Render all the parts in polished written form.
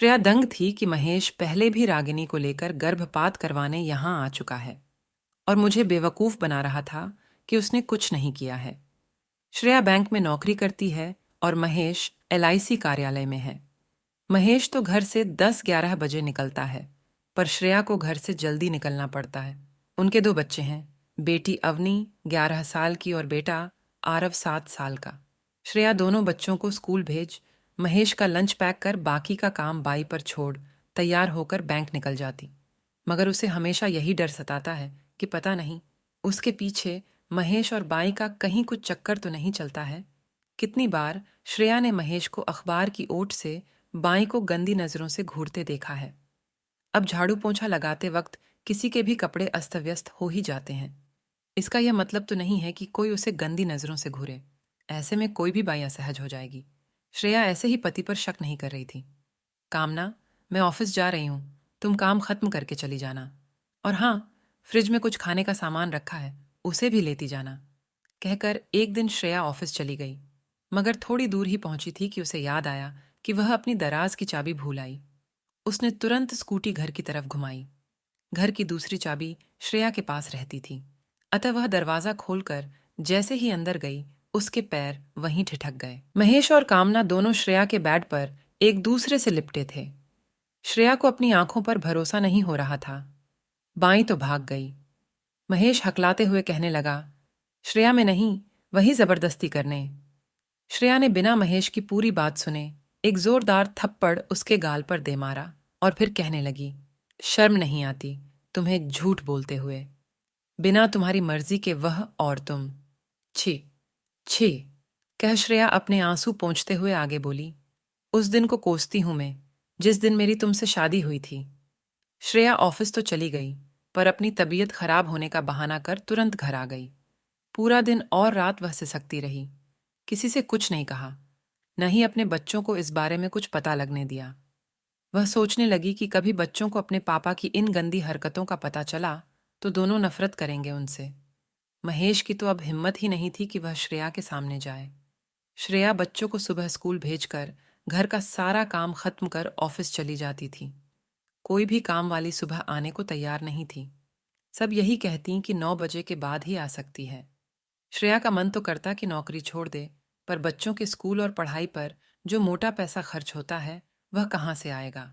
श्रेया दंग थी कि महेश पहले भी रागिनी को लेकर गर्भपात करवाने यहाँ आ चुका है और मुझे बेवकूफ बना रहा था कि उसने कुछ नहीं किया है। श्रेया बैंक में नौकरी करती है और महेश एलआईसी कार्यालय में है। महेश तो घर से 10-11 बजे निकलता है, पर श्रेया को घर से जल्दी निकलना पड़ता है। उनके 2 बच्चे हैं, बेटी अवनी 11 साल की और बेटा आरव 7 साल का। श्रेया दोनों बच्चों को स्कूल भेज, महेश का लंच पैक कर बाकी का काम बाई पर छोड़ तैयार होकर बैंक निकल जाती। मगर उसे हमेशा यही डर सताता है कि पता नहीं उसके पीछे महेश और बाई का कहीं कुछ चक्कर तो नहीं चलता है। कितनी बार श्रेया ने महेश को अखबार की ओट से बाई को गंदी नजरों से घूरते देखा है। अब झाड़ू पोंछा लगाते वक्त किसी के भी कपड़े अस्त व्यस्त हो ही जाते हैं। इसका यह मतलब तो नहीं है कि कोई उसे गंदी नजरों से घूरे। ऐसे में कोई भी बाई असहज हो जाएगी। श्रेया ऐसे ही पति पर शक नहीं कर रही थी। कामना, मैं ऑफिस जा रही हूँ, तुम काम खत्म करके चली जाना। और हाँ, फ्रिज में कुछ खाने का सामान रखा है, उसे भी लेती जाना, कहकर एक दिन श्रेया ऑफिस चली गई। मगर थोड़ी दूर ही पहुंची थी कि उसे याद आया कि वह अपनी दराज की चाबी भूल आई। उसने तुरंत स्कूटी घर की तरफ घुमाई। घर की दूसरी चाबी श्रेया के पास रहती थी, अतः वह दरवाजा खोलकर जैसे ही अंदर गई, उसके पैर वहीं ठिठक गए। महेश और कामना दोनों श्रेया के बेड पर एक दूसरे से लिपटे थे। श्रेया को अपनी आंखों पर भरोसा नहीं हो रहा था। बाई तो भाग गई। महेश हकलाते हुए कहने लगा, श्रेया में नहीं, वही जबरदस्ती करने। श्रेया ने बिना महेश की पूरी बात सुने एक जोरदार थप्पड़ उसके गाल पर दे मारा और फिर कहने लगी, शर्म नहीं आती तुम्हें झूठ बोलते हुए, बिना तुम्हारी मर्जी के वह और तुम। छी छी, कह श्रेया अपने आंसू पोंछते हुए आगे बोली, उस दिन को कोसती हूं मैं जिस दिन मेरी तुमसे शादी हुई थी। श्रेया ऑफिस तो चली गई, पर अपनी तबीयत खराब होने का बहाना कर तुरंत घर आ गई। पूरा दिन और रात वह सिसकती रही, किसी से कुछ नहीं कहा, न ही अपने बच्चों को इस बारे में कुछ पता लगने दिया। वह सोचने लगी कि कभी बच्चों को अपने पापा की इन गंदी हरकतों का पता चला तो दोनों नफरत करेंगे उनसे। महेश की तो अब हिम्मत ही नहीं थी कि वह श्रेया के सामने जाए। श्रेया बच्चों को सुबह स्कूल भेजकर घर का सारा काम खत्म कर ऑफिस चली जाती थी। कोई भी काम वाली सुबह आने को तैयार नहीं थी। सब यही कहती कि 9 बजे के बाद ही आ सकती है। श्रेया का मन तो करता कि नौकरी छोड़ दे, पर बच्चों के स्कूल और पढ़ाई पर जो मोटा पैसा खर्च होता है, वह कहाँ से आएगा।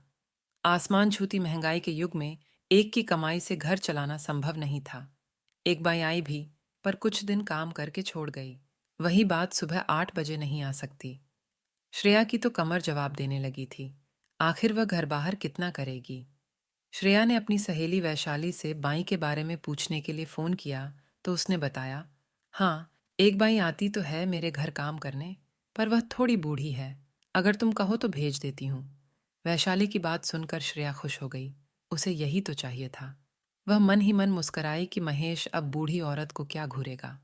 आसमान छूती महंगाई के युग में एक की कमाई से घर चलाना संभव नहीं था। एक बाई आई भी, पर कुछ दिन काम करके छोड़ गई। वही बात सुबह 8 बजे नहीं आ सकती। श्रेया की तो कमर जवाब देने लगी थी। आखिर वह घर बाहर कितना करेगी। श्रेया ने अपनी सहेली वैशाली से बाई के बारे में पूछने के लिए फ़ोन किया तो उसने बताया, हाँ, एक बाई आती तो है मेरे घर काम करने, पर वह थोड़ी बूढ़ी है, अगर तुम कहो तो भेज देती हूँ। वैशाली की बात सुनकर श्रेया खुश हो गई। उसे यही तो चाहिए था। वह मन ही मन मुस्कराई कि महेश अब बूढ़ी औरत को क्या घूरेगा।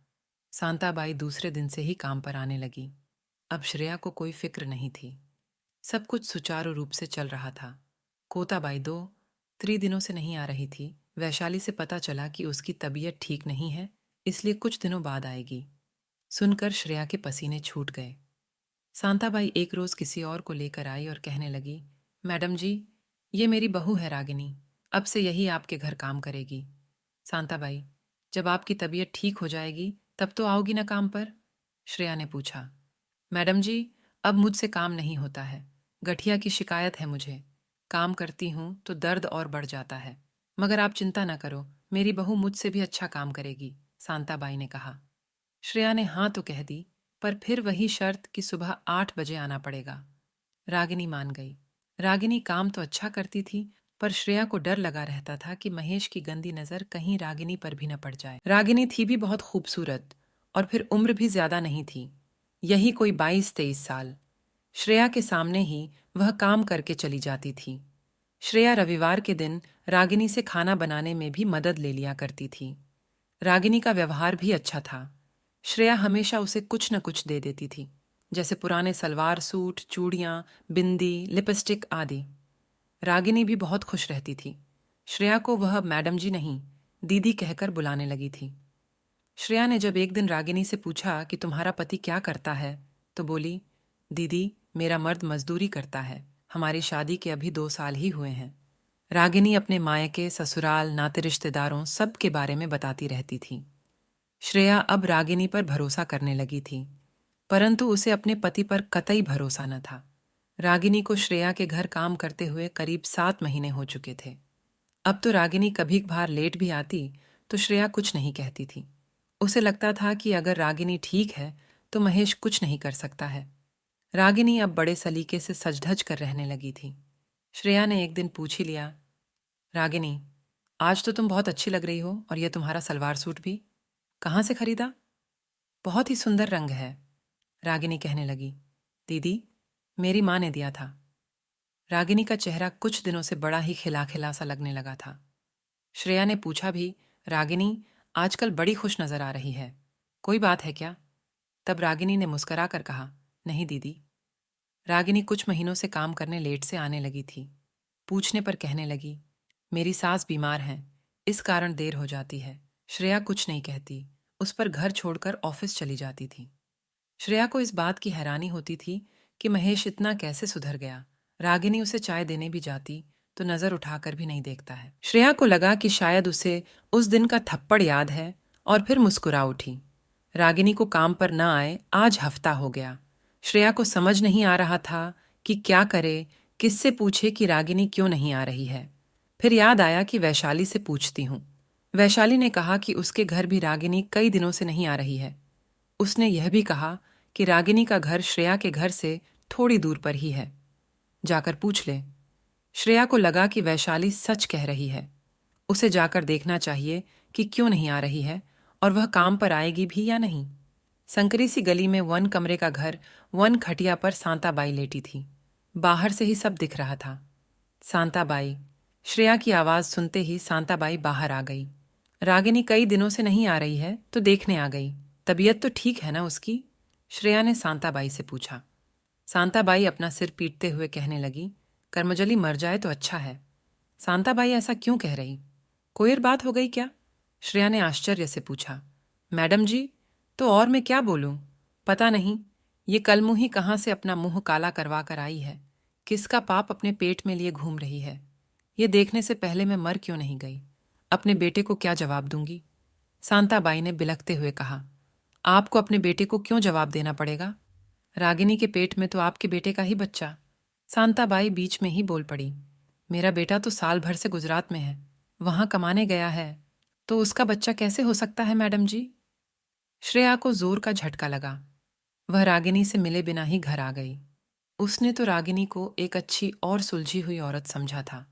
शांताबाई दूसरे दिन से ही काम पर आने लगी। अब श्रेया को कोई फिक्र नहीं थी। सब कुछ सुचारू रूप से चल रहा था। कोताबाई 2-3 दिनों से नहीं आ रही थी। वैशाली से पता चला कि उसकी तबीयत ठीक नहीं है, इसलिए कुछ दिनों बाद आएगी। सुनकर श्रेया के पसीने छूट गए। शांताबाई एक रोज किसी और को लेकर आई और कहने लगी, मैडम जी, ये मेरी बहू है रागिनी, अब से यही आपके घर काम करेगी। शांताबाई, जब आपकी तबीयत ठीक हो जाएगी तब तो आओगी ना काम पर? श्रेया ने पूछा। मैडम जी, अब मुझसे काम नहीं होता है, गठिया की शिकायत है मुझे। काम करती हूँ तो दर्द और बढ़ जाता है, मगर आप चिंता न करो, मेरी बहू मुझसे भी अच्छा काम करेगी, शांताबाई ने कहा। श्रेया ने हाँ तो कह दी, पर फिर वही शर्त कि सुबह 8 बजे आना पड़ेगा। रागिनी मान गई। रागिनी काम तो अच्छा करती थी, पर श्रेया को डर लगा रहता था कि महेश की गंदी नजर कहीं रागिनी पर भी न पड़ जाए। रागिनी थी भी बहुत खूबसूरत, और फिर उम्र भी ज्यादा नहीं थी, यही कोई 22-23 साल। श्रेया के सामने ही वह काम करके चली जाती थी। श्रेया रविवार के दिन रागिनी से खाना बनाने में भी मदद ले लिया करती थी। रागिनी का व्यवहार भी अच्छा था। श्रेया हमेशा उसे कुछ न कुछ दे देती थी, जैसे पुराने सलवार सूट, चूड़ियां, बिंदी, लिपस्टिक आदि। रागिनी भी बहुत खुश रहती थी। श्रेया को वह मैडम जी नहीं, दीदी कहकर बुलाने लगी थी। श्रेया ने जब एक दिन रागिनी से पूछा कि तुम्हारा पति क्या करता है, तो बोली, दीदी, मेरा मर्द मजदूरी करता है, हमारी शादी के अभी 2 साल ही हुए हैं। रागिनी अपने मायके, ससुराल, नाते रिश्तेदारों सब के बारे में बताती रहती थी। श्रेया अब रागिनी पर भरोसा करने लगी थी, परंतु उसे अपने पति पर कतई भरोसा न था। रागिनी को श्रेया के घर काम करते हुए करीब 7 महीने हो चुके थे। अब तो रागिनी कभी कभार लेट भी आती तो श्रेया कुछ नहीं कहती थी। उसे लगता था कि अगर रागिनी ठीक है तो महेश कुछ नहीं कर सकता है। रागिनी अब बड़े सलीके से सज-धज कर रहने लगी थी। श्रेया ने एक दिन पूछ ही लिया, रागिनी, आज तो तुम बहुत अच्छी लग रही हो, और यह तुम्हारा सलवार सूट भी कहाँ से खरीदा? बहुत ही सुंदर रंग है। रागिनी कहने लगी, दीदी, मेरी माँ ने दिया था। रागिनी का चेहरा कुछ दिनों से बड़ा ही खिला खिला सा लगने लगा था। श्रेया ने पूछा भी, रागिनी, आजकल बड़ी खुश नजर आ रही है, कोई बात है क्या? तब रागिनी ने मुस्कुरा कर कहा, नहीं दीदी। रागिनी कुछ महीनों से काम करने लेट से आने लगी थी। पूछने पर कहने लगी, मेरी सास बीमार हैं, इस कारण देर हो जाती है। श्रेया कुछ नहीं कहती, उस पर घर छोड़कर ऑफिस चली जाती थी। श्रेया को इस बात की हैरानी होती थी कि महेश इतना कैसे सुधर गया। रागिनी उसे चाय देने भी जाती तो नजर उठाकर भी नहीं देखता है। श्रेया को लगा कि शायद उसे उस दिन का थप्पड़ याद है और फिर मुस्कुरा उठी। रागिनी को काम पर न आए आज हफ्ता हो गया। श्रेया को समझ नहीं आ रहा था कि क्या करे, किससे पूछे कि रागिनी क्यों नहीं आ रही है। फिर याद आया कि वैशाली से पूछती हूँ। वैशाली ने कहा कि उसके घर भी रागिनी कई दिनों से नहीं आ रही है। उसने यह भी कहा कि रागिनी का घर श्रेया के घर से थोड़ी दूर पर ही है, जाकर पूछ ले। श्रेया को लगा कि वैशाली सच कह रही है, उसे जाकर देखना चाहिए कि क्यों नहीं आ रही है और वह काम पर आएगी भी या नहीं। संकरी सी गली में 1 कमरे का घर, 1 खटिया पर सांताबाई लेटी थी। बाहर से ही सब दिख रहा था। सांताबाई। श्रेया की आवाज सुनते ही सांताबाई बाहर आ गई। रागिनी कई दिनों से नहीं आ रही है तो देखने आ गई। तबीयत तो ठीक है ना उसकी? श्रेया ने सांताबाई से पूछा। सांताबाई अपना सिर पीटते हुए कहने लगी, कर्मजली मर जाए तो अच्छा है। सांताबाई ऐसा क्यों कह रही? कोई और बात हो गई क्या? श्रेया ने आश्चर्य से पूछा। मैडम जी, तो और मैं क्या बोलूं? पता नहीं, ये कलमुही कहाँ से अपना मुंह काला करवा कर आई है। किसका पाप अपने पेट में लिए घूम रही है। ये देखने से पहले मैं मर क्यों नहीं गई? अपने बेटे को क्या जवाब दूंगी? सांताबाई ने बिलखते हुए कहा। आपको अपने बेटे को क्यों जवाब देना पड़ेगा? रागिनी के पेट में तो आपके बेटे का ही बच्चा। सांताबाई बीच में ही बोल पड़ी। मेरा बेटा तो साल भर से गुजरात में है, वहां कमाने गया है, तो उसका बच्चा कैसे हो सकता है मैडम जी? श्रेया को जोर का झटका लगा। वह रागिनी से मिले बिना ही घर आ गई। उसने तो रागिनी को एक अच्छी और सुलझी हुई औरत समझा था,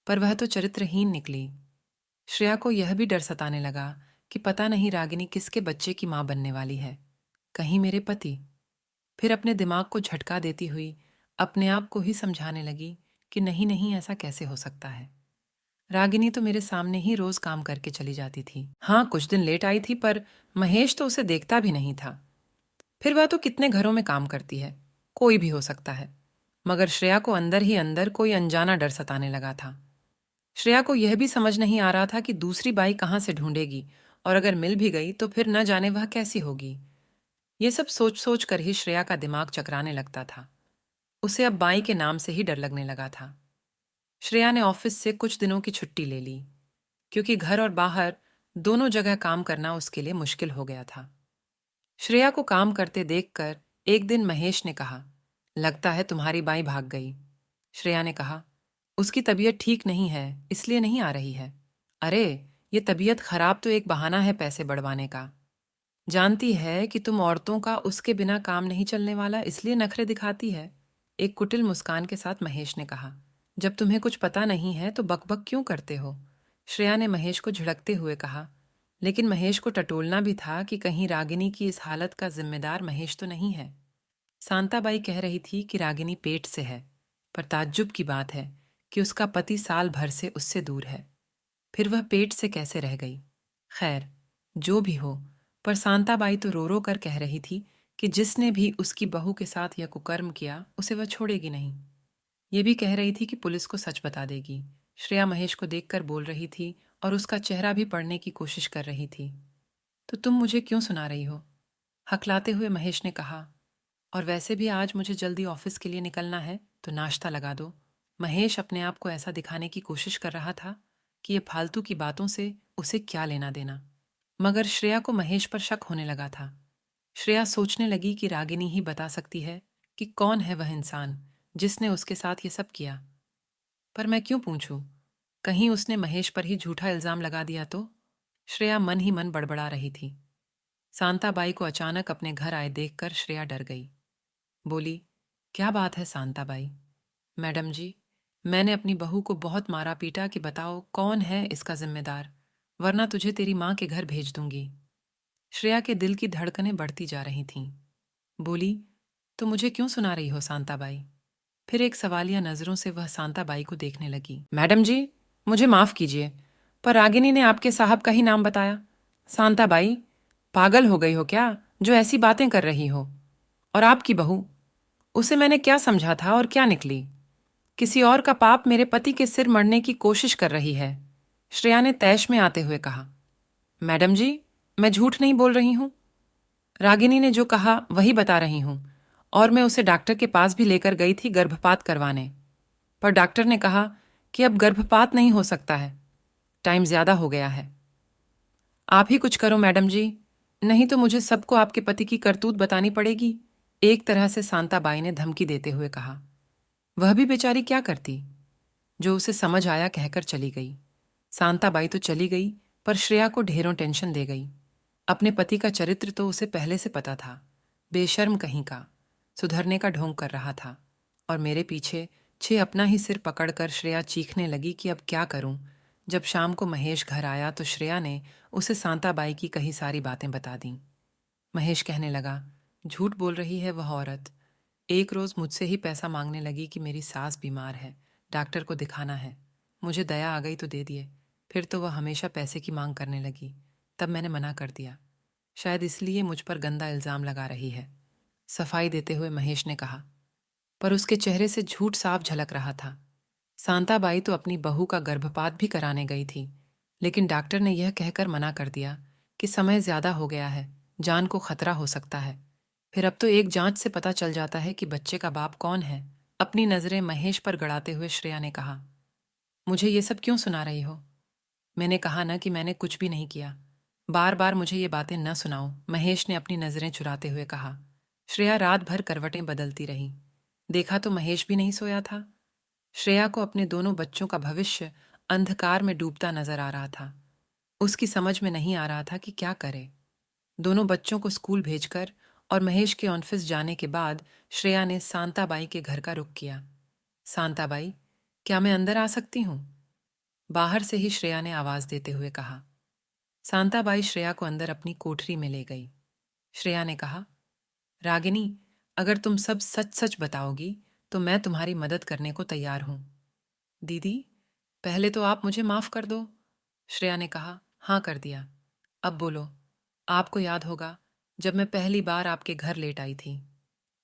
पर वह तो चरित्रहीन निकली। श्रेया को यह भी डर सताने लगा कि पता नहीं रागिनी किसके बच्चे की मां बनने वाली है। कहीं मेरे पति? फिर अपने दिमाग को झटका देती हुई अपने आप को ही समझाने लगी कि नहीं नहीं, ऐसा कैसे हो सकता है। रागिनी तो मेरे सामने ही रोज काम करके चली जाती थी। हाँ, कुछ दिन लेट आई थी, पर महेश तो उसे देखता भी नहीं था। फिर वह तो कितने घरों में काम करती है, कोई भी हो सकता है। मगर श्रेया को अंदर ही अंदर कोई अनजाना डर सताने लगा था। श्रेया को यह भी समझ नहीं आ रहा था कि दूसरी बाई कहाँ से ढूंढेगी, और अगर मिल भी गई तो फिर न जाने वह कैसी होगी। ये सब सोच सोच कर ही श्रेया का दिमाग चकराने लगता था। उसे अब बाई के नाम से ही डर लगने लगा था। श्रेया ने ऑफिस से कुछ दिनों की छुट्टी ले ली, क्योंकि घर और बाहर दोनों जगह काम करना उसके लिए मुश्किल हो गया था। श्रेया को काम करते देखकर एक दिन महेश ने कहा, लगता है तुम्हारी बाई भाग गई। श्रेया ने कहा, उसकी तबीयत ठीक नहीं है, इसलिए नहीं आ रही है। अरे, ये तबीयत खराब तो एक बहाना है पैसे बढ़वाने का। जानती है कि तुम औरतों का उसके बिना काम नहीं चलने वाला, इसलिए नखरे दिखाती है। एक कुटिल मुस्कान के साथ महेश ने कहा, जब तुम्हें कुछ पता नहीं है तो बकबक क्यों करते हो? श्रेया ने महेश को झिड़कते हुए कहा। लेकिन महेश को टटोलना भी था कि कहीं रागिनी की इस हालत का जिम्मेदार महेश तो नहीं है। सांताबाई कह रही थी कि रागिनी पेट से है, पर ताज्जुब की बात है कि उसका पति साल भर से उससे दूर है। फिर वह पेट से कैसे रह गई? खैर, जो भी हो, पर सांताबाई तो रो रो कर कह रही थी कि जिसने भी उसकी बहू के साथ यह कुकर्म किया उसे वह छोड़ेगी नहीं। ये भी कह रही थी कि पुलिस को सच बता देगी। श्रेया महेश को देखकर बोल रही थी और उसका चेहरा भी पढ़ने की कोशिश कर रही थी। तो तुम मुझे क्यों सुना रही हो? हकलाते हुए महेश ने कहा, और वैसे भी आज मुझे जल्दी ऑफिस के लिए निकलना है, तो नाश्ता लगा दो। महेश अपने आप को ऐसा दिखाने की कोशिश कर रहा था कि ये फालतू की बातों से उसे क्या लेना देना। मगर श्रेया को महेश पर शक होने लगा था। श्रेया सोचने लगी कि रागिनी ही बता सकती है कि कौन है वह इंसान जिसने उसके साथ ये सब किया। पर मैं क्यों पूछूं? कहीं उसने महेश पर ही झूठा इल्जाम लगा दिया तो? श्रेया मन ही मन बड़बड़ा रही थी। शांताबाई को अचानक अपने घर आए देखकर श्रेया डर गई। बोली, क्या बात है शांताबाई? मैडम जी, मैंने अपनी बहू को बहुत मारा पीटा कि बताओ कौन है इसका जिम्मेदार, वरना तुझे तेरी माँ के घर भेज दूंगी। श्रेया के दिल की धड़कनें बढ़ती जा रही थीं। बोली, तो मुझे क्यों सुना रही हो शांताबाई? फिर एक सवालिया नजरों से वह शांताबाई को देखने लगी। मैडम जी, मुझे माफ कीजिए, पर रागिनी ने आपके साहब का ही नाम बताया। शांताबाई, पागल हो गई हो क्या जो ऐसी बातें कर रही हो? और आपकी बहू, उसे मैंने क्या समझा था और क्या निकली? किसी और का पाप मेरे पति के सिर मढ़ने की कोशिश कर रही है, श्रेया ने तैश में आते हुए कहा। मैडम जी, मैं झूठ नहीं बोल रही हूं। रागिनी ने जो कहा वही बता रही हूं, और मैं उसे डॉक्टर के पास भी लेकर गई थी गर्भपात करवाने। पर डॉक्टर ने कहा कि अब गर्भपात नहीं हो सकता है, टाइम ज्यादा हो गया है। आप ही कुछ करो मैडम जी, नहीं तो मुझे सबको आपके पति की करतूत बतानी पड़ेगी, एक तरह से शांताबाई ने धमकी देते हुए कहा। वह भी बेचारी क्या करती, जो उसे समझ आया कहकर चली गई। शांताबाई तो चली गई, पर श्रेया को ढेरों टेंशन दे गई। अपने पति का चरित्र तो उसे पहले से पता था, बेशर्म कहीं का, सुधरने का ढोंग कर रहा था। और मेरे पीछे अपना ही सिर पकड़कर श्रेया चीखने लगी कि अब क्या करूं। जब शाम को महेश घर आया तो श्रेया ने उसे शांताबाई की कही सारी बातें बता दी। महेश कहने लगा, झूठ बोल रही है वह औरत। एक रोज मुझसे ही पैसा मांगने लगी कि मेरी सास बीमार है, डॉक्टर को दिखाना है। मुझे दया आ गई तो दे दिए, फिर तो वह हमेशा पैसे की मांग करने लगी। तब मैंने मना कर दिया, शायद इसलिए मुझ पर गंदा इल्जाम लगा रही है, सफाई देते हुए महेश ने कहा। पर उसके चेहरे से झूठ साफ झलक रहा था। शांताबाई तो अपनी बहू का गर्भपात भी कराने गई थी, लेकिन डॉक्टर ने यह कहकर मना कर दिया कि समय ज्यादा हो गया है, जान को खतरा हो सकता है। फिर अब तो एक जांच से पता चल जाता है कि बच्चे का बाप कौन है। अपनी नजरें महेश पर गड़ाते हुए श्रेया ने कहा, मुझे ये सब क्यों सुना रही हो? मैंने कहा ना कि मैंने कुछ भी नहीं किया। बार बार मुझे ये बातें न सुनाओ, महेश ने अपनी नजरें चुराते हुए कहा। श्रेया रात भर करवटें बदलती रही। देखा तो महेश भी नहीं सोया था। श्रेया को अपने दोनों बच्चों का भविष्य अंधकार में डूबता नजर आ रहा था। उसकी समझ में नहीं आ रहा था कि क्या करे। दोनों बच्चों को स्कूल भेजकर और महेश के ऑफिस जाने के बाद श्रेया ने शांताबाई के घर का रुख किया। शांताबाई, क्या मैं अंदर आ सकती हूँ? बाहर से ही श्रेया ने आवाज देते हुए कहा। शांताबाई श्रेया को अंदर अपनी कोठरी में ले गई। श्रेया ने कहा, रागिनी, अगर तुम सब सच सच बताओगी तो मैं तुम्हारी मदद करने को तैयार हूं। दीदी, पहले तो आप मुझे माफ कर दो। श्रेया ने कहा। हाँ, कर दिया। अब बोलो। आपको याद होगा जब मैं पहली बार आपके घर लेट आई थी।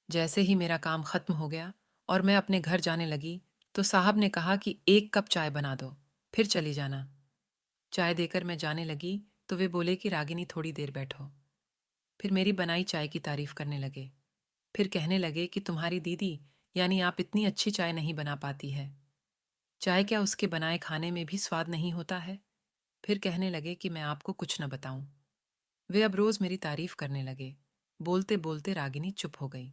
जैसे ही मेरा काम खत्म हो गया और मैं अपने घर जाने लगी तो साहब ने कहा कि 1 कप चाय बना दो, फिर चली जाना। चाय देकर मैं जाने लगी तो वे बोले कि रागिनी थोड़ी देर बैठो। फिर मेरी बनाई चाय की तारीफ करने लगे। फिर कहने लगे कि तुम्हारी दीदी यानी आप इतनी अच्छी चाय नहीं बना पाती है। चाय क्या उसके बनाए खाने में भी स्वाद नहीं होता है? फिर कहने लगे कि मैं आपको कुछ न बताऊं। वे अब रोज मेरी तारीफ करने लगे। बोलते बोलते रागिनी चुप हो गई।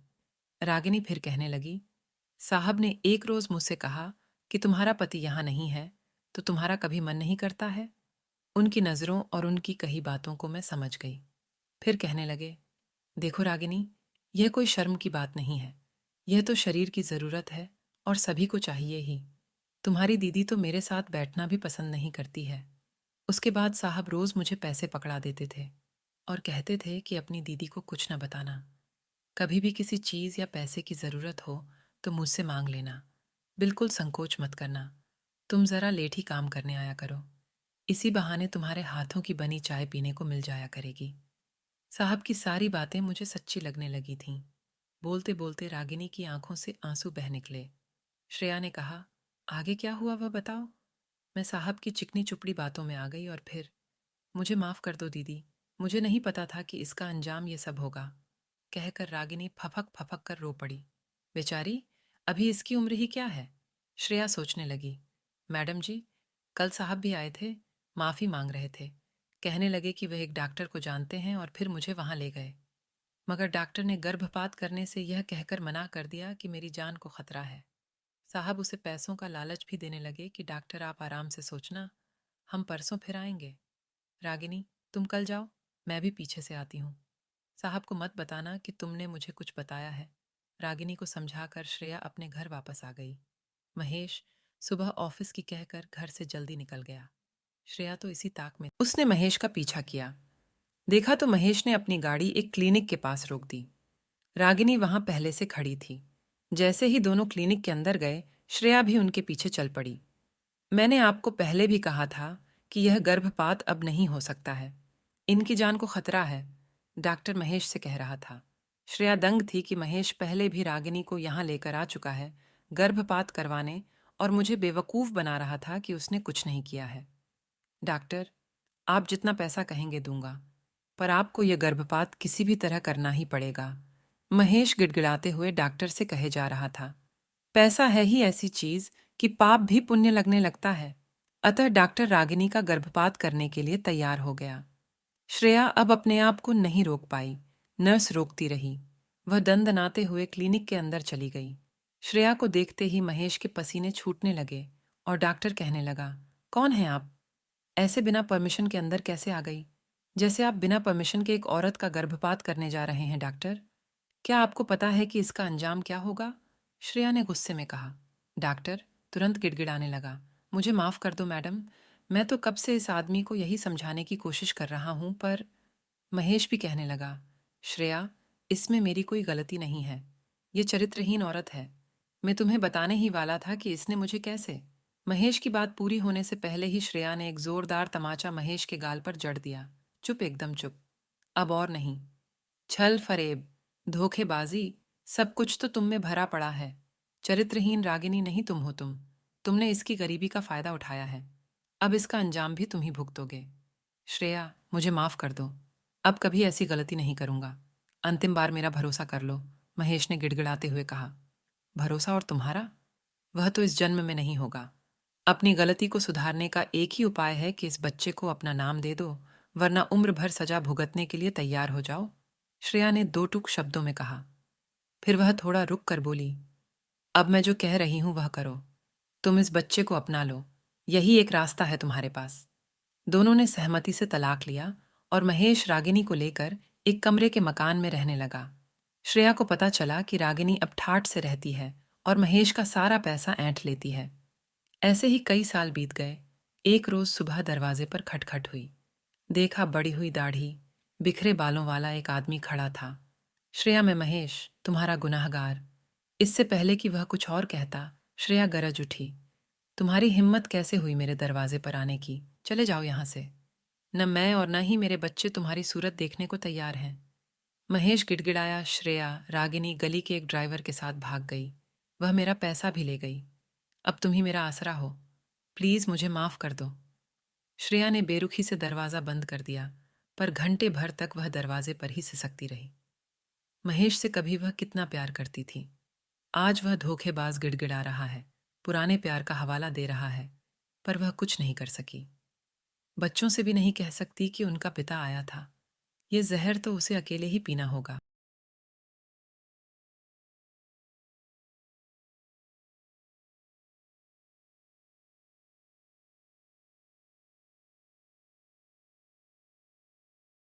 रागिनी फिर कहने लगी, साहब ने एक रोज मुझसे कहा कि तुम्हारा पति यहां नहीं है, तो तुम्हारा कभी मन नहीं करता है? उनकी नजरों और उनकी कही बातों को मैं समझ गई। फिर कहने लगे, देखो रागिनी, यह कोई शर्म की बात नहीं है। यह तो शरीर की जरूरत है और सभी को चाहिए ही। तुम्हारी दीदी तो मेरे साथ बैठना भी पसंद नहीं करती है। उसके बाद साहब रोज मुझे पैसे पकड़ा देते थे और कहते थे कि अपनी दीदी को कुछ न बताना। कभी भी किसी चीज या पैसे की जरूरत हो तो मुझसे मांग लेना, बिल्कुल संकोच मत करना। तुम जरा लेट ही काम करने आया करो, इसी बहाने तुम्हारे हाथों की बनी चाय पीने को मिल जाया करेगी। साहब की सारी बातें मुझे सच्ची लगने लगी थीं। बोलते बोलते रागिनी की आंखों से आंसू बह निकले। श्रेया ने कहा, आगे क्या हुआ वह बताओ। मैं साहब की चिकनी चुपड़ी बातों में आ गई और फिर, मुझे माफ कर दो दीदी, मुझे नहीं पता था कि इसका अंजाम ये सब होगा, कहकर रागिनी फपक फपक कर रो पड़ी। बेचारी, अभी इसकी उम्र ही क्या है? श्रेया सोचने लगी। मैडम जी, कल साहब भी आए थे, माफी मांग रहे थे। कहने लगे कि वह एक डॉक्टर को जानते हैं और फिर मुझे वहां ले गए। मगर डॉक्टर ने गर्भपात करने से यह कहकर मना कर दिया कि मेरी जान को खतरा है। साहब उसे पैसों का लालच भी देने लगे कि डॉक्टर आप आराम से सोचना, हम परसों फिर आएंगे। रागिनी, तुम कल जाओ, मैं भी पीछे से आती हूँ। साहब को मत बताना कि तुमने मुझे कुछ बताया है। रागिनी को समझाकर श्रेया अपने घर वापस आ गई। महेश सुबह ऑफिस की कहकर घर से जल्दी निकल गया। श्रेया तो इसी ताक में उसने महेश का पीछा किया। देखा तो महेश ने अपनी गाड़ी एक क्लिनिक के पास रोक दी। रागिनी वहां पहले से खड़ी थी। जैसे ही दोनों क्लिनिक के अंदर गए, श्रेया भी उनके पीछे चल पड़ी। मैंने आपको पहले भी कहा था कि यह गर्भपात अब नहीं हो सकता है। इनकी जान को खतरा है, डॉक्टर महेश से कह रहा था। श्रेया दंग थी कि महेश पहले भी रागिनी को यहाँ लेकर आ चुका है, गर्भपात करवाने, और मुझे बेवकूफ बना रहा था कि उसने कुछ नहीं किया है। डॉक्टर, आप जितना पैसा कहेंगे दूंगा, पर आपको यह गर्भपात किसी भी तरह करना ही पड़ेगा। महेश गिड़गिड़ाते हुए डॉक्टर से कहे जा रहा था। पैसा है ही ऐसी चीज कि पाप भी पुण्य लगने लगता है। अतः डॉक्टर रागिनी का गर्भपात करने के लिए तैयार हो गया। श्रेया अब अपने आप को नहीं रोक पाई। नर्स रोकती रही। वह दंदनाते हुए क्लिनिक के अंदर चली गई। श्रेया को देखते ही महेश के पसीने छूटने लगे और डॉक्टर कहने लगा, कौन है आप? ऐसे बिना परमिशन के अंदर कैसे आ गई? जैसे आप बिना परमिशन के एक औरत का गर्भपात करने जा रहे हैं डॉक्टर। क्या आपको पता है कि इसका अंजाम क्या होगा? श्रेया ने गुस्से में कहा। डॉक्टर तुरंत गिड़गिड़ाने लगा। मुझे माफ कर दो मैडम, मैं तो कब से इस आदमी को यही समझाने की कोशिश कर रहा हूं, पर महेश भी कहने लगा, श्रेया, इसमें मेरी कोई गलती नहीं है। ये चरित्रहीन औरत है। मैं तुम्हें बताने ही वाला था कि इसने मुझे कैसे। महेश की बात पूरी होने से पहले ही श्रेया ने एक जोरदार तमाचा महेश के गाल पर जड़ दिया। चुप, एकदम चुप। अब और नहीं। छल फरेब, धोखेबाजी, सब कुछ तो तुम में भरा पड़ा है। चरित्रहीन रागिनी नहीं तुम हो। तुमने इसकी गरीबी का फायदा उठाया है। अब इसका अंजाम भी तुम ही भुगतोगे। श्रेया, मुझे माफ कर दो। अब कभी ऐसी गलती नहीं करूंगा। अंतिम बार मेरा भरोसा कर लो, महेश ने गिड़गिड़ाते हुए कहा। भरोसा और तुम्हारा? वह तो इस जन्म में नहीं होगा। अपनी गलती को सुधारने का एक ही उपाय है कि इस बच्चे को अपना नाम दे दो, वरना उम्र भर सजा भुगतने के लिए तैयार हो जाओ। श्रेया ने दो टूक शब्दों में कहा। फिर वह थोड़ा रुक कर बोली, अब मैं जो कह रही हूं वह करो। तुम इस बच्चे को अपना लो, यही एक रास्ता है तुम्हारे पास। दोनों ने सहमति से तलाक लिया और महेश रागिनी को लेकर एक कमरे के मकान में रहने लगा। श्रेया को पता चला कि रागिनी अब ठाठ से रहती है और महेश का सारा पैसा ऐंठ लेती है। ऐसे ही कई साल बीत गए। एक रोज सुबह दरवाजे पर खटखट हुई। देखा बड़ी हुई दाढ़ी, बिखरे बालों वाला एक आदमी खड़ा था। श्रेया, मैं महेश, तुम्हारा गुनाहगार। इससे पहले कि वह कुछ और कहता, श्रेया गरज उठी। तुम्हारी हिम्मत कैसे हुई मेरे दरवाजे पर आने की? चले जाओ यहां से। न मैं और न ही मेरे बच्चे तुम्हारी सूरत देखने को तैयार हैं। महेश गिड़गिड़ाया। श्रेया, रागिनी गली के एक ड्राइवर के साथ भाग गई। वह मेरा पैसा भी ले गई। अब तुम ही मेरा आसरा हो। प्लीज मुझे माफ कर दो। श्रेया ने बेरुखी से दरवाजा बंद कर दिया, पर घंटे भर तक वह दरवाजे पर ही सिसकती रही। महेश से कभी वह कितना प्यार करती थी। आज वह धोखेबाज गिड़गिड़ा रहा है, पुराने प्यार का हवाला दे रहा है, पर वह कुछ नहीं कर सकी। बच्चों से भी नहीं कह सकती कि उनका पिता आया था। ये जहर तो उसे अकेले ही पीना होगा।